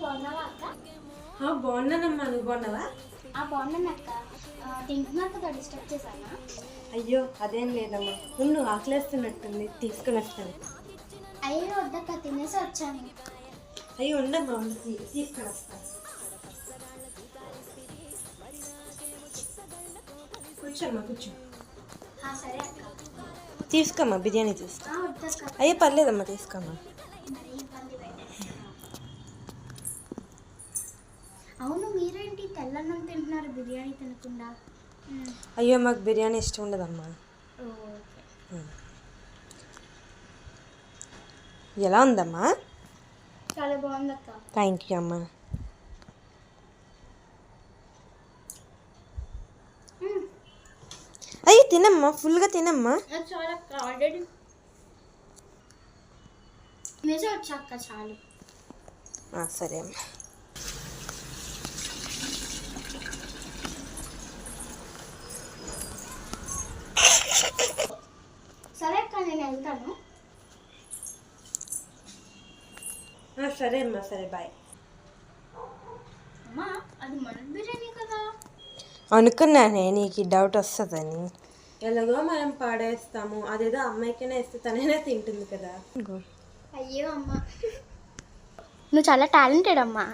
బాగున్నావా అక్క? బాగున్నానమ్మా, నువ్వు బాగున్నావా? బాగున్నాను అక్క. తింటున్నా కదా, డిస్టర్బ్ చేశానా? అయ్యో అదేం లేదమ్మా, నువ్వు ఆకలేస్తున్నట్టుంది, తీసుకుని వస్తాను. అయ్యో వద్దక్క, తినేసి వచ్చాను. అయ్యో ఉండమ్మా, తీసుకుని వస్తాను. కూర్చోమ్మా, కూర్చో. సరే అక్క. తీసుకోమ్మా, బిర్యానీ తీసుకో. వద్దక్క. అయ్యో పర్లేదమ్మా, తీసుకోమ్మా. అవును, మీరేంటి తెల్లన్నం తింటున్నారు బిర్యానీ తినకుండా? అయ్యో మాకు బిర్యానీ ఇష్టం ఉండదమ్మా. ఎలా ఉందమ్మా? చాలా బాగుంది అక్క. థ్యాంక్ యూ అమ్మా. అయ్యి తినమ్మా, ఫుల్గా తినమ్మా. చాలా అక్క, ఆల్రెడీ నిజం వచ్చా అక్క, చాలు. సరే అమ్మా. సరే అక్క, నేను వెళ్తాను. సరే అమ్మా, సరే బాయ్. అమ్మా, అది మన బిర్యానీ కదా? అనుకున్నానే నీకు డౌట్ వస్తుందని. ఎలాగో మనం పాడేస్తాము, అదేదో అమ్మాయికైనా ఇస్తే తనైనా తింటుంది కదా. అయ్యో అమ్మా, నువ్వు చాలా టాలెంటెడ్ అమ్మా.